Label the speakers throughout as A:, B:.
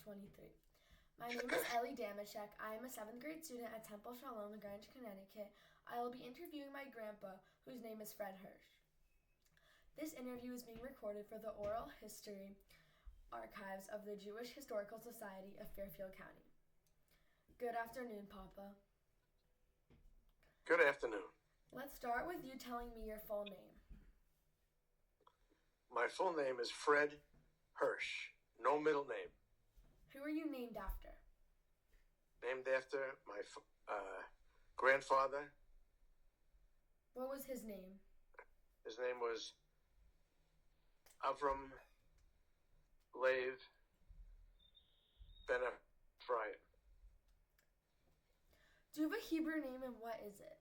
A: 2023. My name is Ellie. I am a 7th grade student at Temple Sholom in Greenwich, Connecticut. I will be interviewing my grandpa, whose name is Hersch. This interview is being recorded for the oral history archives of the Jewish Historical Society of Fairfield County. Good afternoon, Papa.
B: Good afternoon.
A: Let's start with you telling me your full name.
B: My full name is Fred Hersch. No middle name.
A: Who are you named after?
B: Named after my grandfather.
A: What was his name?
B: His name was Avram Lev Ben Ephraim.
A: Do you have a Hebrew name, and what is it?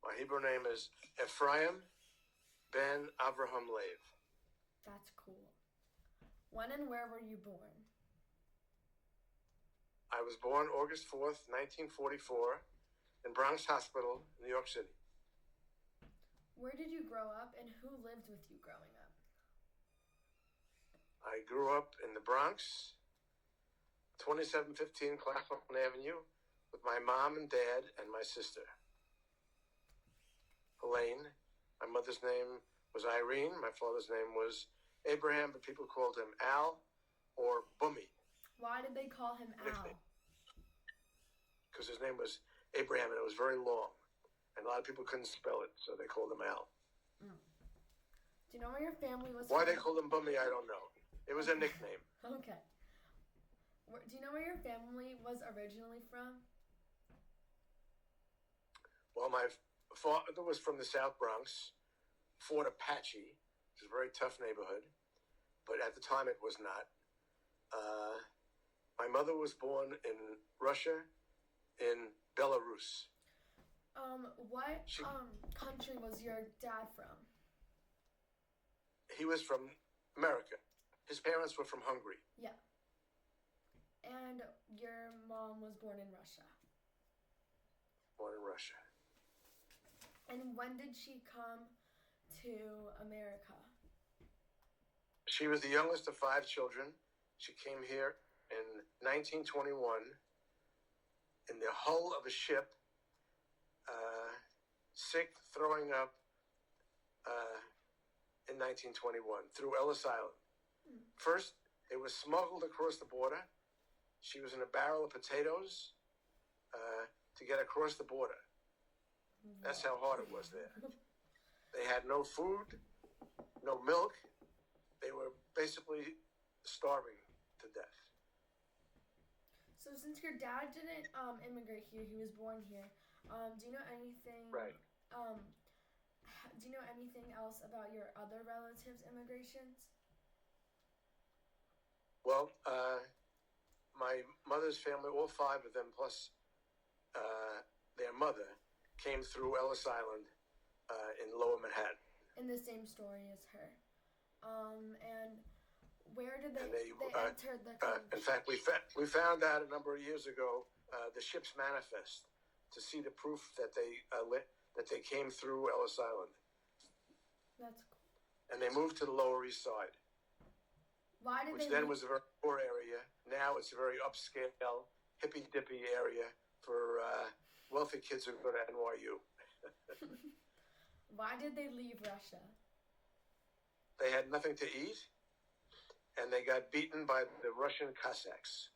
B: My Hebrew name is Ephraim Ben Avraham Lev.
A: That's cool. When and where were you born?
B: I was born August 4th, 1944, in Bronx Hospital, New York City.
A: Where did you grow up, and who lived with you growing up?
B: I grew up in the Bronx, 2715 Claflin Avenue, with my mom and dad and my sister, Elaine. My mother's name was Irene. My father's name was Abraham, but people called him Al or Bummy.
A: Why did they call him Al?
B: Because his name was Abraham, and it was very long. And a lot of people couldn't spell it, so they called him Al.
A: Do you know where your family was
B: Why
A: from?
B: they called him Bummy, I don't know. It was a nickname.
A: Okay. Do you know where your family was originally from?
B: Well, my father was from the South Bronx, Fort Apache, which is a very tough neighborhood, but at the time it was not. My mother was born in Russia, in Belarus.
A: What country was your dad from?
B: He was from America. His parents were from Hungary.
A: Yeah. And your mom was born in Russia.
B: Born in Russia.
A: And when did she come to America?
B: She was the youngest of 5 children. She came here in 1921 in the hull of a ship, sick, throwing up, in 1921 through Ellis Island. First, they were smuggled across the border. She was in a barrel of potatoes to get across the border. That's how hard it was there. They had no food, no milk. They were basically starving to death.
A: So since your dad didn't immigrate here, he was born here, do you know anything?
B: Right.
A: Do you know anything else about your other relatives' immigrations?
B: Well, my mother's family, all 5 of them, plus their mother, came through Ellis Island in Lower Manhattan.
A: In the same story as her. And where did they
B: They
A: entered the country?
B: in fact, we found out a number of years ago the ship's manifest to see the proof that they came through Ellis Island.
A: That's cool.
B: And they moved to the Lower East Side,
A: Why did
B: which
A: they
B: then
A: move?
B: was a very poor area. Now it's a very upscale, hippy-dippy area for wealthy kids who go to NYU.
A: Why did they leave Russia?
B: They had nothing to eat, and they got beaten by the Russian Cossacks,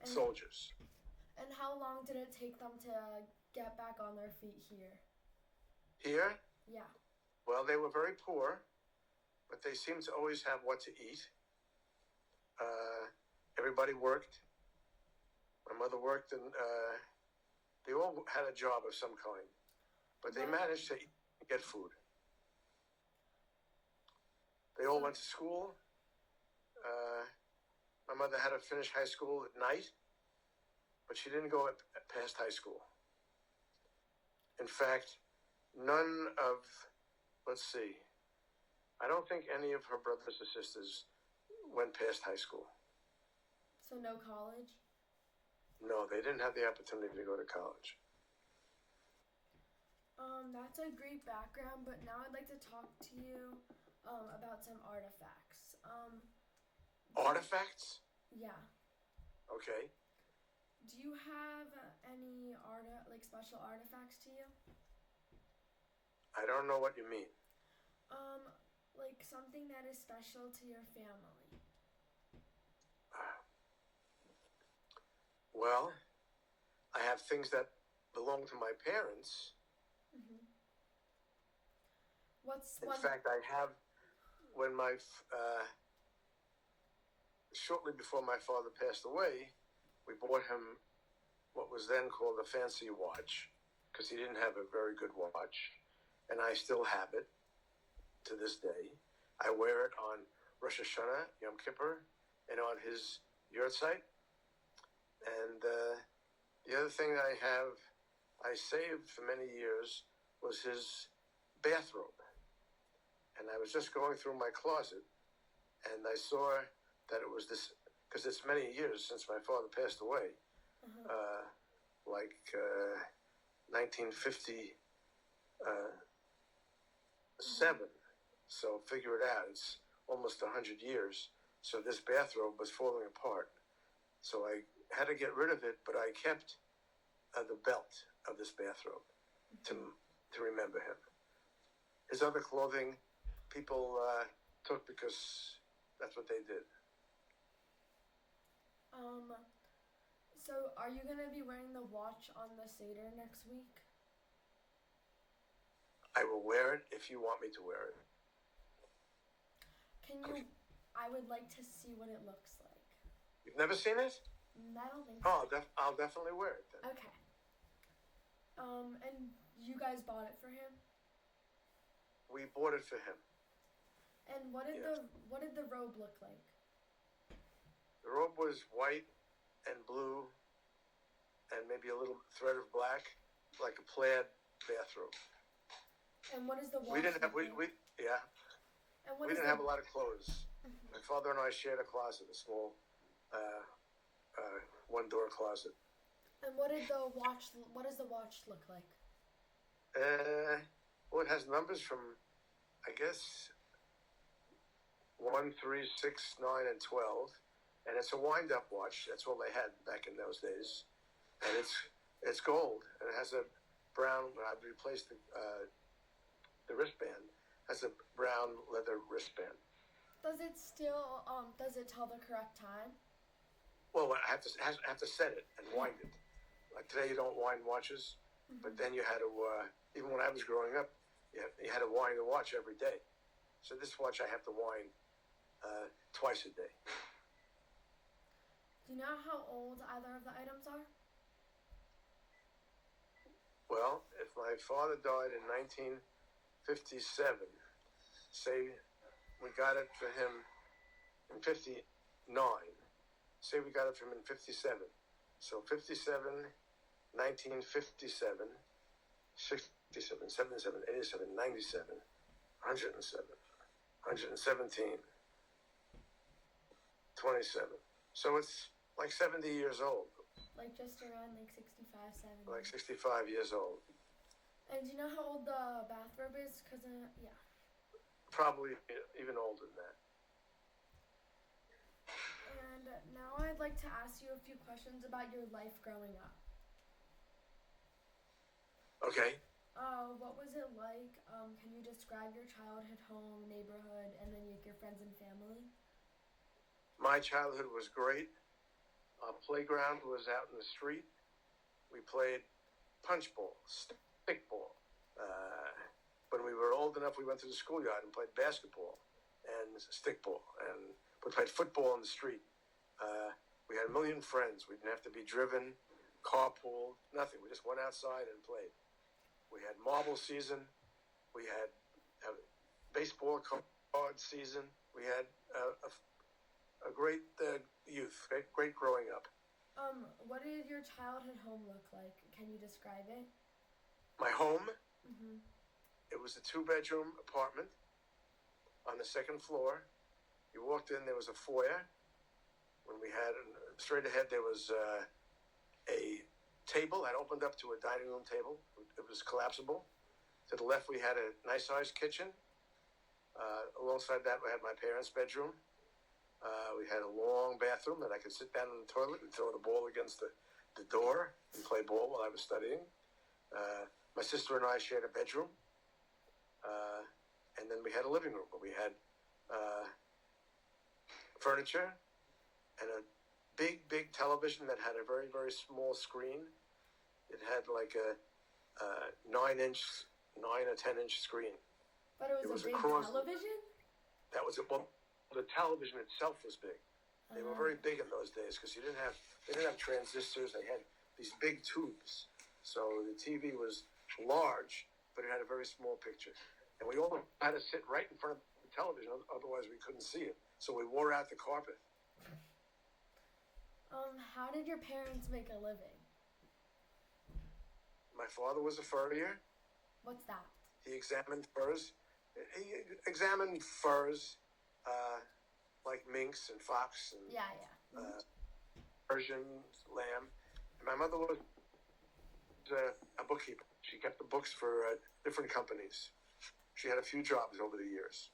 B: soldiers.
A: And how long did it take them to get back on their feet here?
B: Here,
A: Yeah.
B: well, they were very poor, but they seemed to always have what to eat. Everybody worked. My mother worked, and they all had a job of some kind, but they managed to get food. They all went to school. My mother had to finish high school at night, but she didn't go past high school. In fact, none of, I don't think any of her brothers or sisters went past high school.
A: So no college?
B: No, they didn't have the opportunity to go to college.
A: That's a great background, but now I'd like to talk to you about some artifacts.
B: Artifacts?
A: Yeah.
B: Okay.
A: Do you have any special artifacts to you?
B: I don't know what you mean.
A: Um, like something that is special to your family.
B: Well, I have things that belong to my parents.
A: Mm-hmm. What's
B: In
A: one?
B: fact, I have when shortly before my father passed away, we bought him what was then called a fancy watch because he didn't have a very good watch, and I still have it to this day. I wear it on Rosh Hashanah, Yom Kippur, and on his yahrzeit. And the other thing I saved for many years, was his bathrobe. And I was just going through my closet, and I saw that it was this, because it's many years since my father passed away,
A: Uh-huh.
B: 1957. So figure it out. It's almost 100 years. So this bathrobe was falling apart. So I had to get rid of it, but I kept the belt of this bathrobe to remember him. His other clothing, people took because that's what they did.
A: So are you gonna be wearing the watch on the Seder next week?
B: I will wear it if you want me to wear it.
A: Can you? I would like to see what it looks like.
B: You've never seen it?
A: I don't think so.
B: Oh, I'll definitely wear it then.
A: Okay. And you guys bought it for him?
B: We bought it for him.
A: And what did the robe look like?
B: The robe was white and blue, and maybe a little thread of black, like a plaid bathrobe.
A: And what is the watch?
B: We didn't have
A: like?
B: yeah.
A: And what
B: we didn't have a lot of clothes. Mm-hmm. My father and I shared a closet, a small one-door closet.
A: And what does the watch look like?
B: Well, it has numbers from, I guess, 1, 3, 6, 9, and 12, and it's a wind-up watch. That's all they had back in those days, and it's gold, and it has a brown. I've replaced the wristband. Has a brown leather wristband.
A: Does it still does it tell the correct time?
B: Well, I have to set it and wind it. Like today, you don't wind watches, but then you had to. Even when I was growing up, you had to wind the watch every day. So this watch I have to wind twice a day.
A: Do you know how old either of the items are?
B: Well, if my father died in 1957, say we got it for him in 59. Say we got it from in 57. So 57, 1957, 67, 77, 87, 97, 107, 117, 27. So it's like 70 years old.
A: Like just around like 65, 70.
B: Like 65 years old.
A: And do you know how old the bathrobe is? Because, yeah.
B: Probably even older than that.
A: And now I'd like to ask you a few questions about your life growing up.
B: Okay.
A: What was it like? Can you describe your childhood home, neighborhood, and then your friends and family?
B: My childhood was great. Our playground was out in the street. We played punch ball, stick ball. When we were old enough, we went to the schoolyard and played basketball and stick ball. And we played football in the street. We had a million friends. We didn't have to be driven, carpooled, nothing. We just went outside and played. We had marble season. We had a baseball card season. We had a great youth, great growing up.
A: What did your childhood home look like? Can you describe it?
B: My home?
A: Mm-hmm.
B: It was a 2-bedroom apartment on the second floor. You walked in, there was a foyer. When we had, straight ahead, there was a table that opened up to a dining room table. It was collapsible. To the left, we had a nice-sized kitchen. Alongside that, we had my parents' bedroom. We had a long bathroom that I could sit down in the toilet and throw the ball against the door and play ball while I was studying. My sister and I shared a bedroom. And then we had a living room where we had furniture and a big television that had a very, very small screen. It had like a 9 or 10-inch screen.
A: But it was a big television?
B: That was it. Well, the television itself was big. They were very big in those days because they didn't have transistors. They had these big tubes. So the TV was large, but it had a very small picture. And we all had to sit right in front of the television, otherwise we couldn't see it. So we wore out the carpet.
A: How did your parents make a living?
B: My father was a furrier.
A: What's that?
B: He examined furs. Like minks and fox and Persian lamb. And my mother was a bookkeeper. She kept the books for different companies. She had a few jobs over the years.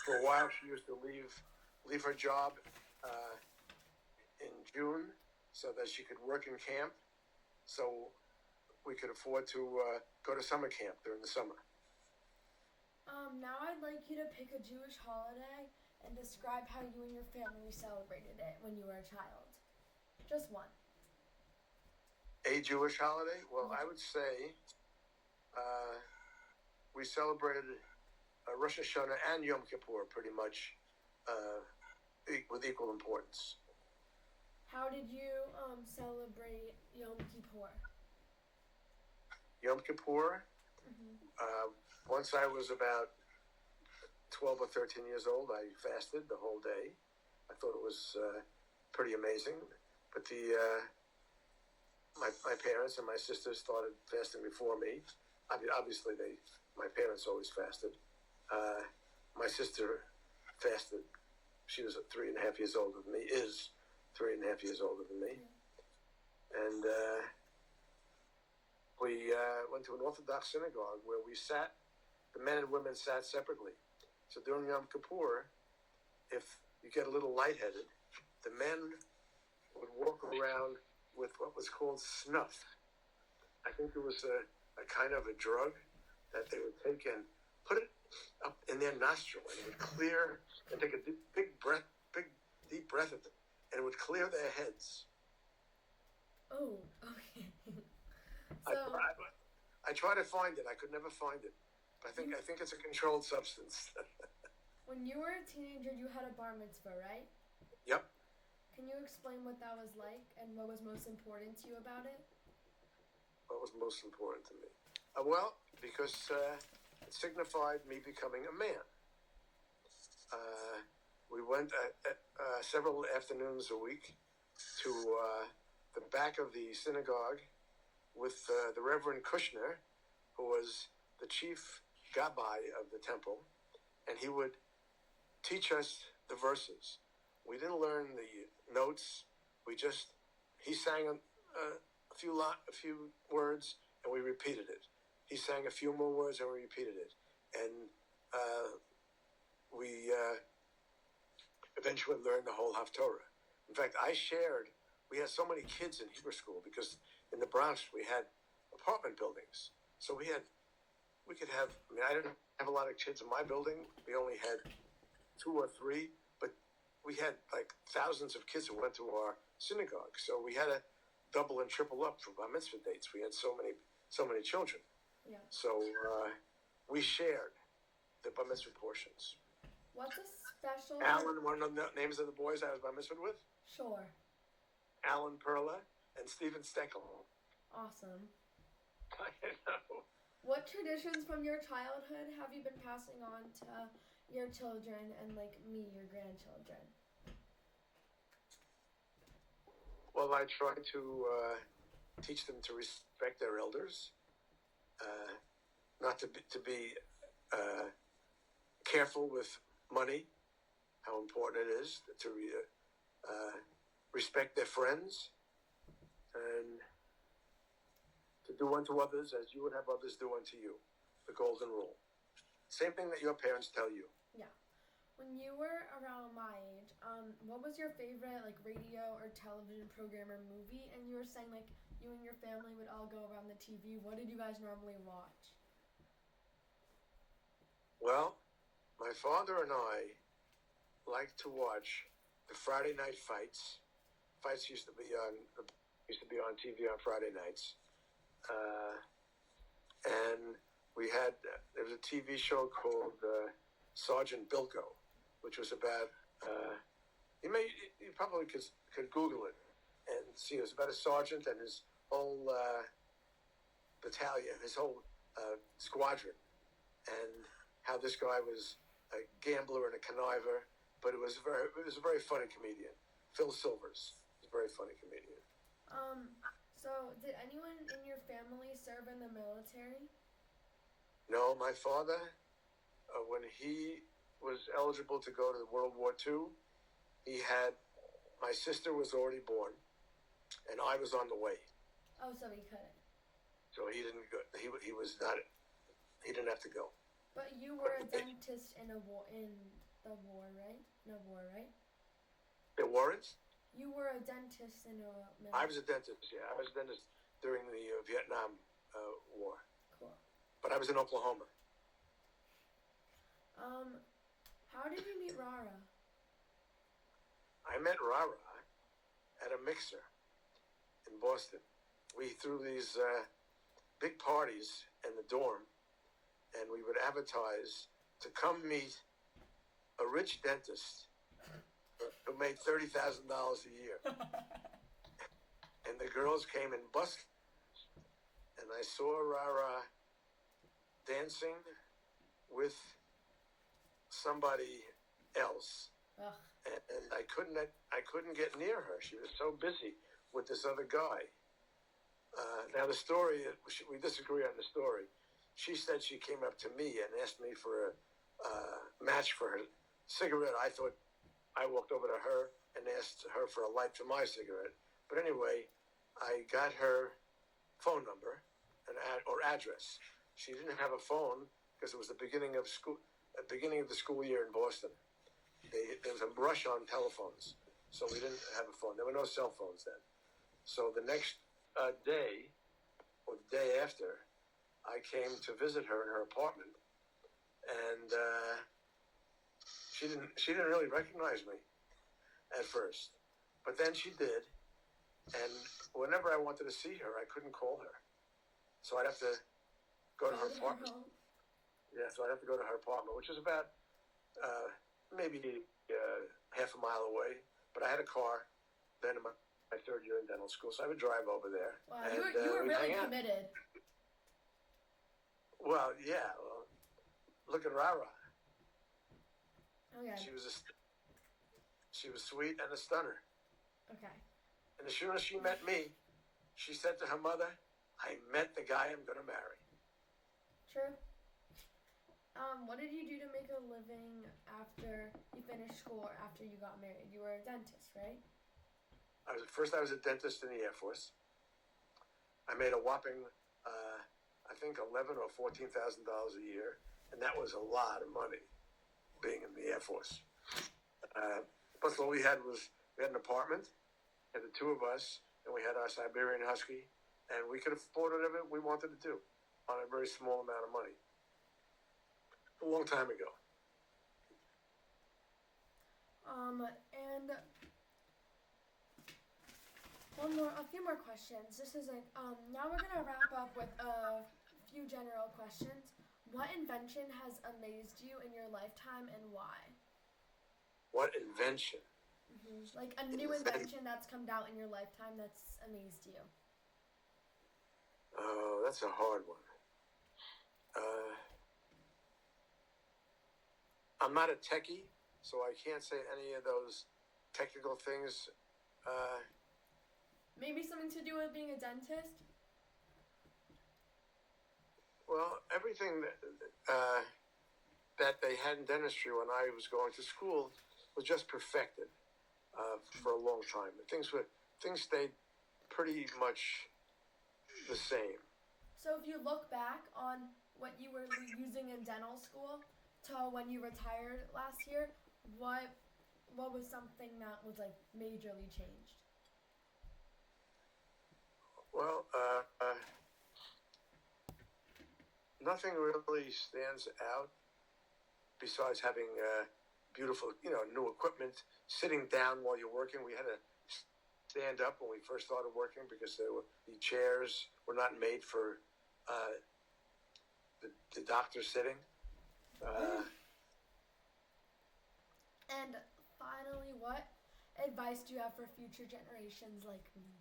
B: For a while, she used to leave her job in June so that she could work in camp, so we could afford to go to summer camp during the summer.
A: Now I'd like you to pick a Jewish holiday and describe how you and your family celebrated it when you were a child. Just one.
B: A Jewish holiday? Well, I would say we celebrated Rosh Hashanah and Yom Kippur pretty much with equal importance.
A: How did you celebrate Yom Kippur?
B: Yom Kippur? Once I was about 12 or 13 years old, I fasted the whole day. I thought it was pretty amazing. But my parents and my sisters started fasting before me. Obviously, my parents always fasted. My sister fasted. She was 3.5 years older than me, is 3.5 years older than me. And we went to an Orthodox synagogue where we sat, the men and women sat separately. So during Yom Kippur, if you get a little lightheaded, the men would walk around with what was called snuff. I think it was a kind of a drug that they would take and put it up in their nostril, and it would clear, and take a deep breath of it, and it would clear their heads.
A: Oh, okay.
B: I tried to find it. I could never find it. I think it's a controlled substance.
A: When you were a teenager, you had a bar mitzvah, right?
B: Yep.
A: Can you explain what that was like and what was most important to you about it?
B: What was most important to me? Well, because it signified me becoming a man. We went several afternoons a week to the back of the synagogue with the Reverend Kushner, who was the chief gabbai of the temple, and he would teach us the verses. We didn't learn the notes. He sang a few words, and we repeated it. He sang a few more words, and we repeated it. And we eventually learned the whole Haftorah. In fact, we had so many kids in Hebrew school because in the Bronx we had apartment buildings. So I didn't have a lot of kids in my building. We only had 2 or 3, but we had like thousands of kids who went to our synagogue. So we had to double and triple up for bar mitzvah dates. We had so many children.
A: Yeah.
B: So we shared the bar mitzvah portions.
A: What's a special...
B: Alan, one of the names of the boys I was bar mitzvah with?
A: Sure.
B: Alan Perla and Stephen Steckel.
A: Awesome.
B: I know.
A: What traditions from your childhood have you been passing on to your children and, like me, your grandchildren?
B: Well, I try to teach them to respect their elders, not to be careful with money, how important it is to respect their friends, and to do unto others as you would have others do unto you. The golden rule. Same thing that your parents tell you.
A: Yeah. When you were around my age, what was your favorite like radio or television program or movie? And you were saying like you and your family would all go around the TV. What did you guys normally watch?
B: Well, my father and I liked to watch the Friday night fights. Fights used to be on TV on Friday nights, and there was a TV show called Sergeant Bilko, which was about you probably could Google it and see. It was about a sergeant and his whole battalion, his whole squadron, and how this guy was a gambler and a conniver, but it was a very funny comedian. Phil Silvers was a very funny comedian.
A: So did anyone in your family serve in the military?
B: No, my father, when he was eligible to go to World War II, my sister was already born, and I was on the way.
A: Oh, so he couldn't.
B: So he didn't go. He was not. He didn't have to go.
A: But you were a dentist in the war, right? In a war, right?
B: There weren't?
A: You were a dentist in a military.
B: I was a dentist, yeah. I was a dentist during the Vietnam War.
A: Cool.
B: But I was in Oklahoma.
A: How did you meet Rara?
B: I met Rara at a mixer in Boston. We threw these big parties in the dorm, and we would advertise to come meet a rich dentist who made $30,000 a year. And the girls came in buskers, and I saw Rara dancing with somebody else.
A: Ugh.
B: And I couldn't get near her. She was so busy with this other guy. Now the story, we disagree on the story. She said she came up to me and asked me for a match for her cigarette. I walked over to her and asked her for a light for my cigarette. But anyway, I got her phone number or address. She didn't have a phone because it was the beginning of the school year in Boston. There was a rush on telephones, so we didn't have a phone. There were no cell phones then. So the next day, or the day after, I came to visit her in her apartment, and she didn't really recognize me at first, but then she did. And whenever I wanted to see her, I couldn't call her, so I'd have to go to her apartment. Yeah, so I'd have to go to her apartment, which was about maybe half a mile away. But I had a car then in my third year in dental school, so I would drive over there.
A: Wow,
B: and,
A: you were really committed.
B: Well, yeah. Well, look at Rara.
A: Okay.
B: She was sweet and a stunner.
A: Okay.
B: And as soon as she met me, she said to her mother, "I met the guy I'm going to marry."
A: True. What did you do to make a living after you finished school or after you got married? You were a dentist, right?
B: First I was a dentist in the Air Force. I made a whopping, I think $11,000 or $14,000 a year, and that was a lot of money, being in the Air Force. Plus, all we had an apartment, and the two of us, and we had our Siberian Husky, and we could afford whatever we wanted to do on a very small amount of money. A long time ago.
A: And a few more questions. This is now we're gonna wrap up with a few general questions. What invention has amazed you in your lifetime and why?
B: What invention?
A: Mm-hmm. Like a new invention that's come out in your lifetime that's amazed you.
B: Oh, that's a hard one. I'm not a techie, so I can't say any of those technical things.
A: Maybe something to do with being a dentist?
B: Well, everything that they had in dentistry when I was going to school was just perfected for a long time. Things stayed pretty much the same.
A: So if you look back on what you were using in dental school to when you retired last year, what was something that was like majorly changed?
B: Well, nothing really stands out besides having beautiful, new equipment. Sitting down while you're working, we had to stand up when we first started working because the chairs were not made for the doctor sitting.
A: And finally, what advice do you have for future generations like me?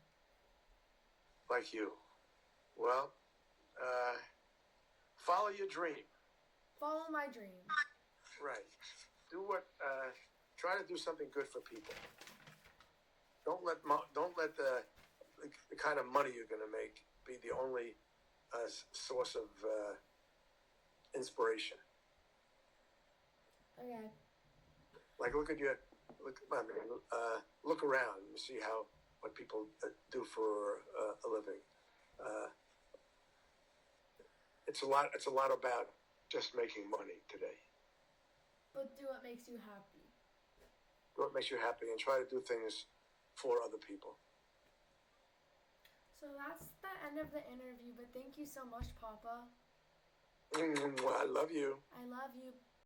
B: Like you. Well, follow your dream.
A: Follow my dream.
B: Right. Do try to do something good for people. Don't let the kind of money you're going to make be the only source of inspiration.
A: Okay.
B: Like look around and see what people do for a living. It's a lot about just making money today.
A: But do what makes you happy.
B: Do what makes you happy and try to do things for other people.
A: So that's the end of the interview, but thank you so much, Papa.
B: I love you.
A: I love you.